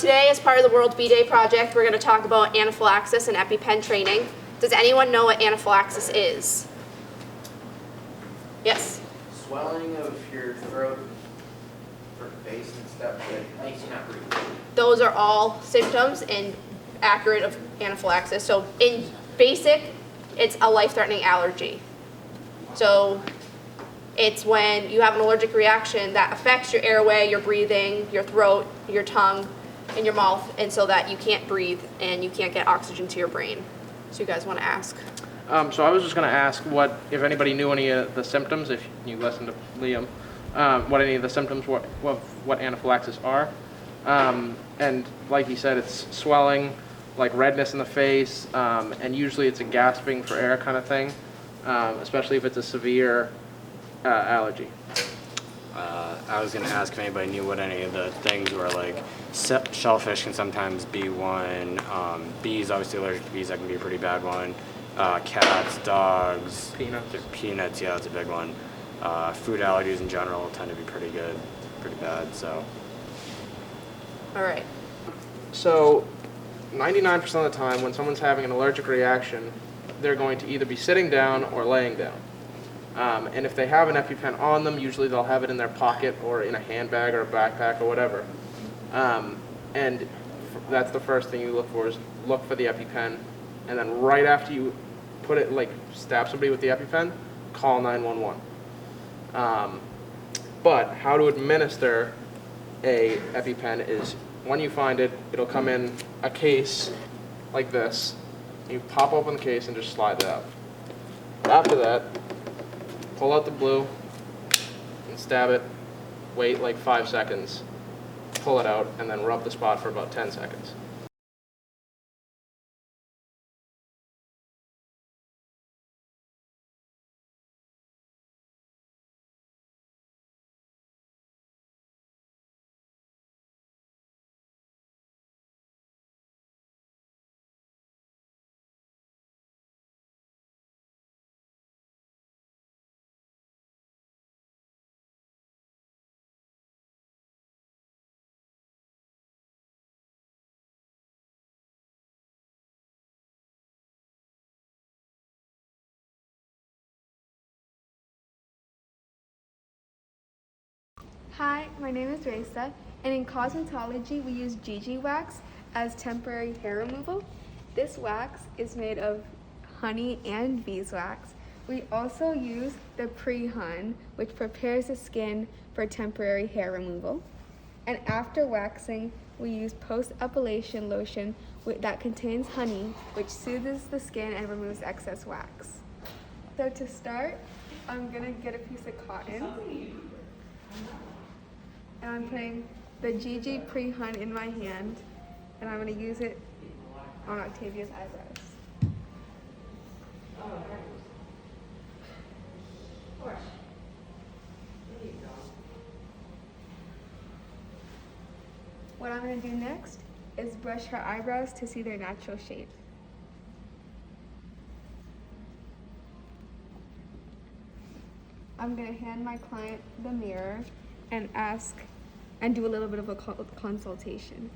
today, as part of the World B-Day project, we're going to talk about anaphylaxis and Epipen training. Does anyone know what anaphylaxis is? Yes? Swelling of your throat or face and stuff that makes you not breathe. Those are all symptoms and accurate of anaphylaxis. So in basic, it's a life-threatening allergy. So it's when you have an allergic reaction that affects your airway, your breathing, your throat, your tongue, and your mouth, and so that you can't breathe and you can't get oxygen to your brain. So you guys want to ask? So I was just going to ask if anybody knew any of the symptoms, if you listened to Liam, what any of the symptoms, what anaphylaxis are. And like he said, it's swelling, like redness in the face, and usually it's a gasping for air kind of thing, especially if it's a severe allergy. I was going to ask if anybody knew what any of the things were, like shellfish can sometimes be one, bees, obviously allergic to bees, that can be a pretty bad one, cats, dogs, peanuts, yeah, that's a big one. Food allergies in general tend to be pretty bad, so. All right. So 99% of the time when someone's having an allergic reaction, they're going to either be sitting down or laying down. And if they have an EpiPen on them, usually they'll have it in their pocket or in a handbag or a backpack or whatever. And that's the first thing you look for, is look for the EpiPen. And then right after you put it, like stab somebody with the EpiPen, call 911. But how to administer a EpiPen is when you find it, it'll come in a case like this. You pop open the case and just slide it out. After that, pull out the blue and stab it, wait like 5 seconds, pull it out, and then rub the spot for about 10 seconds. Hi, my name is Raisa, and in cosmetology we use Gigi wax as temporary hair removal. This wax is made of honey and beeswax. We also use the pre-hun, which prepares the skin for temporary hair removal. And after waxing, we use post-epilation lotion that contains honey, which soothes the skin and removes excess wax. So to start, I'm gonna get a piece of cotton. And I'm putting the Gigi pre-hun in my hand, and I'm going to use it on Octavia's eyebrows. What I'm going to do next is brush her eyebrows to see their natural shape. I'm going to hand my client the mirror and ask and do a little bit of a consultation.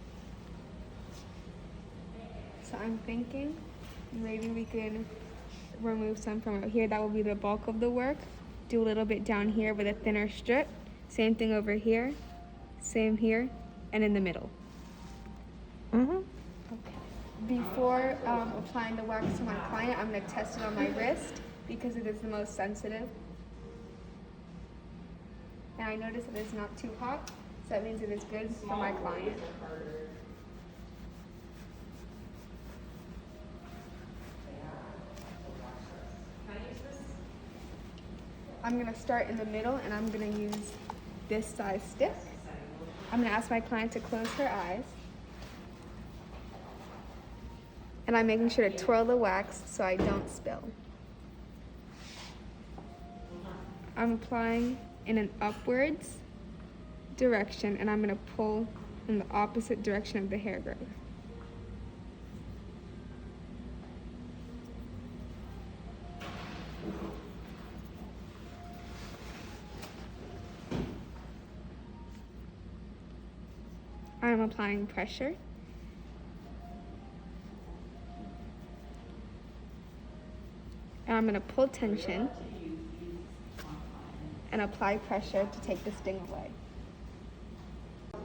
So I'm thinking maybe we can remove some from out here. That will be the bulk of the work. Do a little bit down here with a thinner strip. Same thing over here, same here, and in the middle. Okay. Before applying the wax to my client, I'm going to test it on my wrist because it is the most sensitive. And I notice that it's not too hot, so that means it is good for my client. I'm gonna start in the middle, and I'm gonna use this size stick. I'm gonna ask my client to close her eyes. And I'm making sure to twirl the wax so I don't spill. I'm applying in an upwards direction, and I'm going to pull in the opposite direction of the hair growth. I'm applying pressure. And I'm going to pull tension and apply pressure to take the sting away. So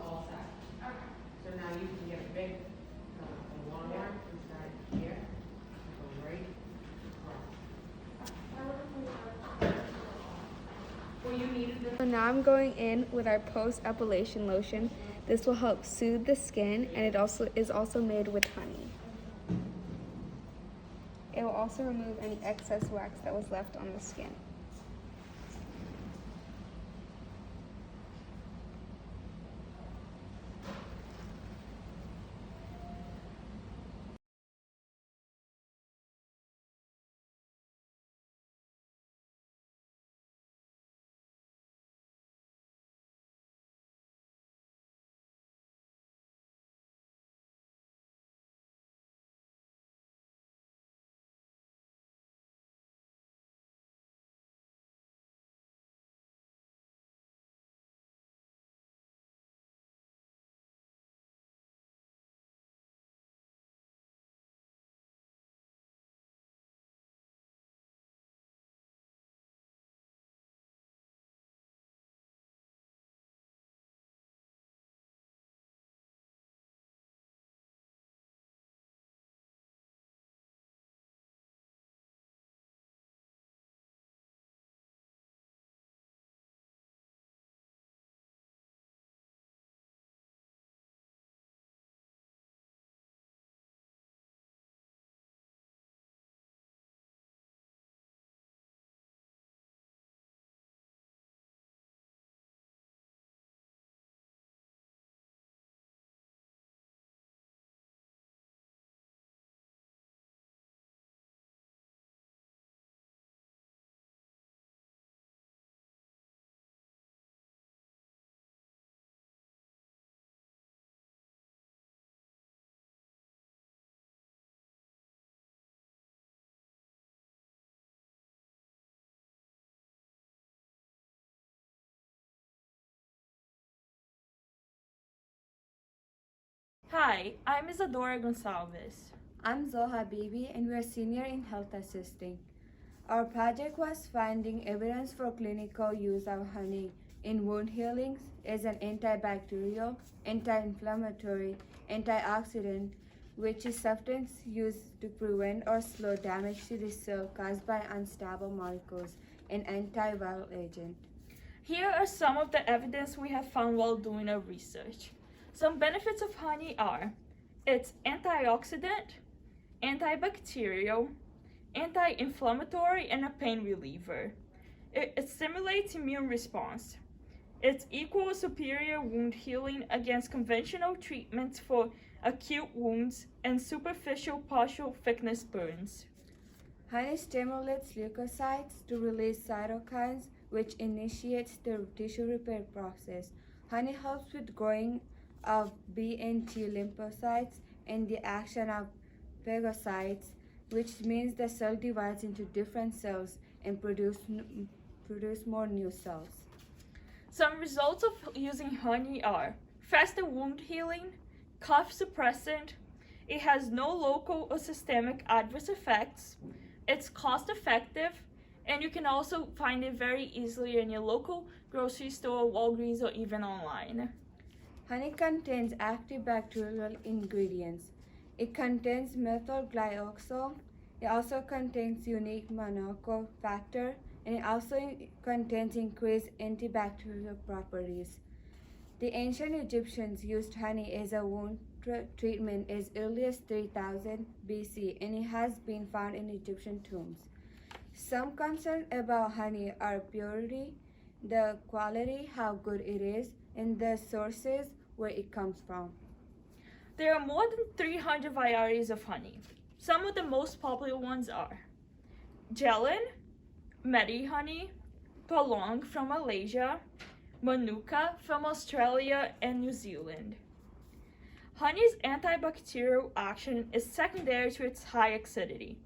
now you can get a big, a long arm inside here, go right across. Well, you needed this. So now I'm going in with our post-epilation lotion. This will help soothe the skin, and it also is also made with honey. It will also remove any excess wax that was left on the skin. Hi, I'm Isadora Gonçalves. I'm Zoha Bibi, and we're senior in health assisting. Our project was finding evidence for clinical use of honey in wound healings as an antibacterial, anti-inflammatory, antioxidant, which is substance used to prevent or slow damage to the cell caused by unstable molecules, an antiviral agent. Here are some of the evidence we have found while doing our research. Some benefits of honey are it's antioxidant, antibacterial, anti-inflammatory, and a pain reliever. It stimulates immune response. It's equal or superior wound healing against conventional treatments for acute wounds and superficial partial thickness burns. Honey stimulates leukocytes to release cytokines, which initiates the tissue repair process. Honey helps with growing of B and T lymphocytes and the action of phagocytes, which means the cell divides into different cells and produce more new cells. Some results of using honey are faster wound healing, cough suppressant, it has no local or systemic adverse effects, it's cost effective, and you can also find it very easily in your local grocery store, Walgreens, or even online. Honey contains active bacterial ingredients. It contains methyl glyoxal. It also contains unique monocle factor, and it also contains increased antibacterial properties. The ancient Egyptians used honey as a wound treatment as early as 3000 BC, and it has been found in Egyptian tombs. Some concerns about honey are purity, the quality, how good it is, and the sources where it comes from. There are more than 300 varieties of honey. Some of the most popular ones are Jelen, Medi honey, Tolong from Malaysia, Manuka from Australia and New Zealand. Honey's antibacterial action is secondary to its high acidity,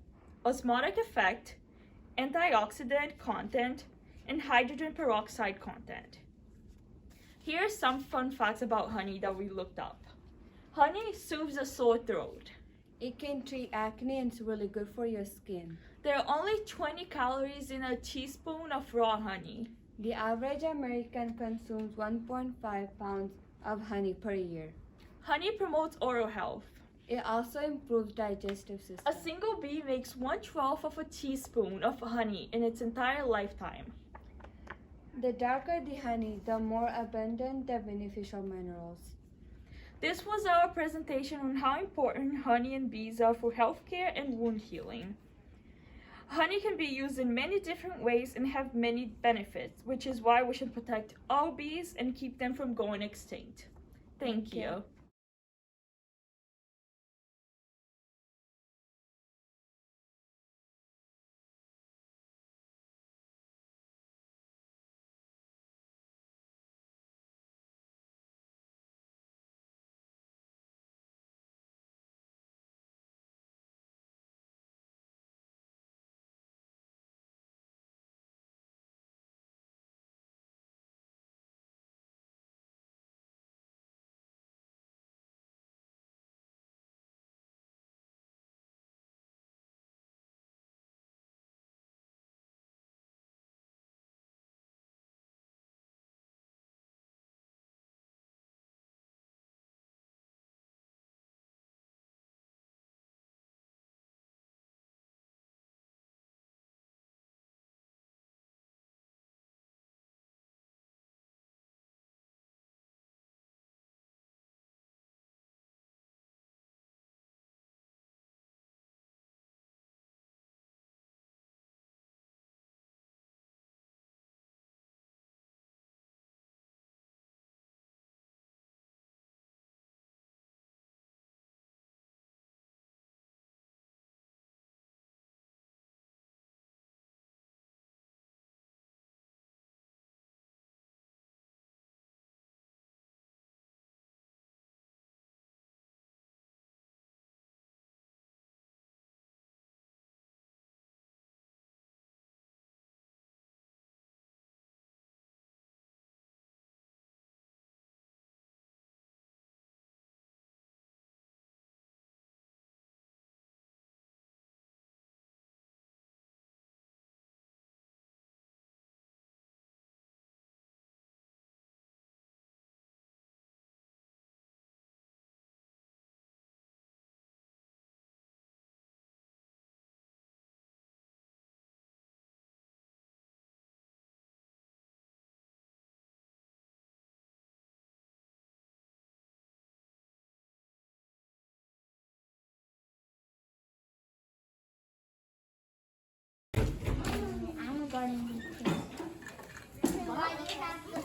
osmotic effect, antioxidant content, and hydrogen peroxide content. Here are some fun facts about honey that we looked up. Honey soothes a sore throat. It can treat acne and it's really good for your skin. There are only 20 calories in a teaspoon of raw honey. The average American consumes 1.5 pounds of honey per year. Honey promotes oral health. It also improves digestive system. A single bee makes 1/12 of a teaspoon of honey in its entire lifetime. The darker the honey, the more abundant the beneficial minerals. This was our presentation on how important honey and bees are for healthcare and wound healing. Honey can be used in many different ways and have many benefits, which is why we should protect all bees and keep them from going extinct. Thank you.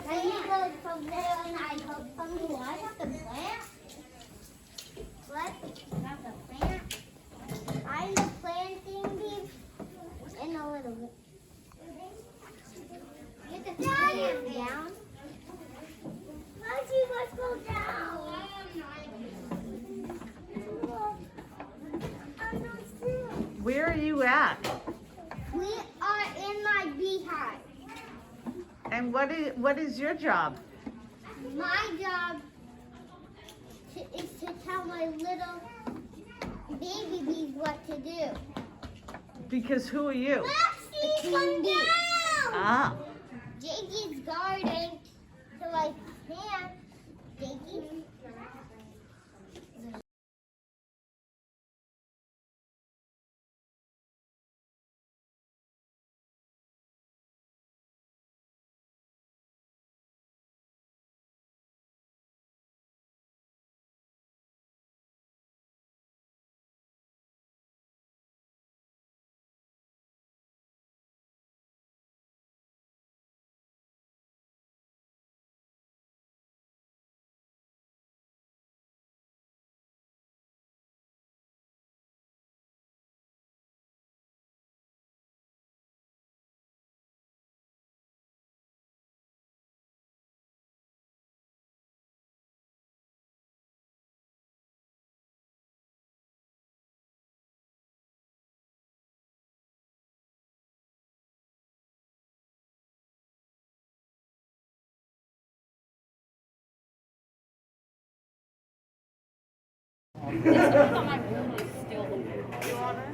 And he goes from there and I go from the I have to plant. What? You have to plant? I'm planting these in a little bit. You have to plant them down. Why do you guys go down? I'm not still. Where are you at? We are in my beehive. And what is your job? My job is to tell my little baby bees what to do. Because who are you? Lexi, come down! Ah. Gigi's guarding till I can. Gigi.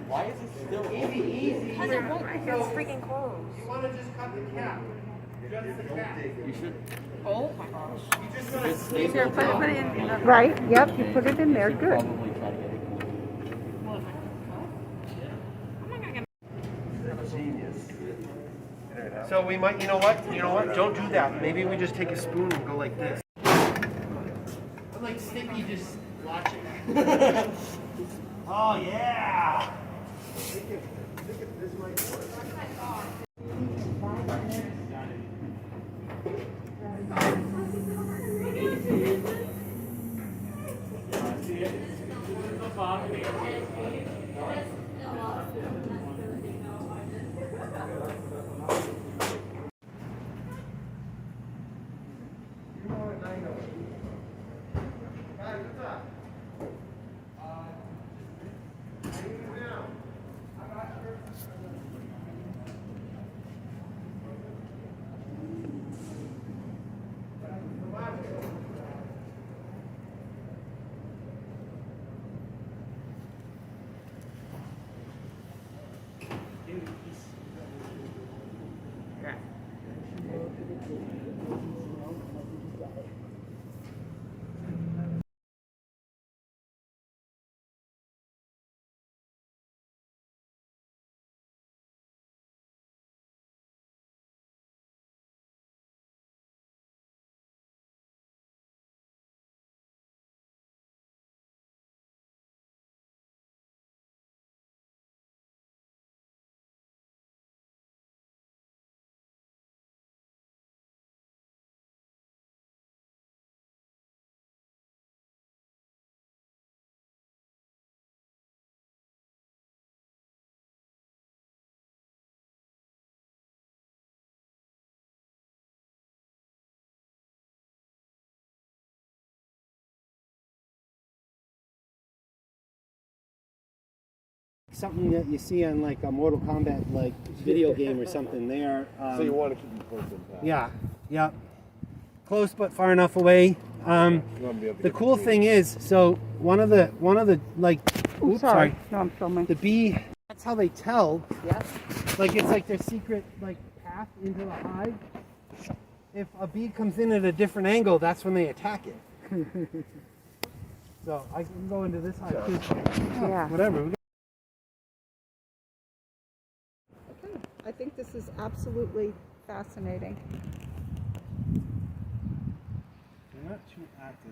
Why is it still easy? Because it won't freaking close. You want to just cut the cap. Just the cap. You should. Oh my gosh. Here, put it in. Right, yep, you put it in there, good. So we might, you know what, don't do that. Maybe we just take a spoon and go like this. I'm like Sticky just watching. Oh yeah! Something that you see on like a Mortal Kombat like video game or something. They are. So you want to keep them close in time. Yeah. Yep. Close but far enough away. The cool thing is, so one of the like. Oops, sorry. No, I'm filming. The bee. That's how they tell. Yes. Like it's like their secret like path into the hive. If a bee comes in at a different angle, that's when they attack it. So I can go into this hive too. Yeah. Whatever. I think this is absolutely fascinating. They're not too active.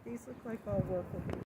These look like all workable.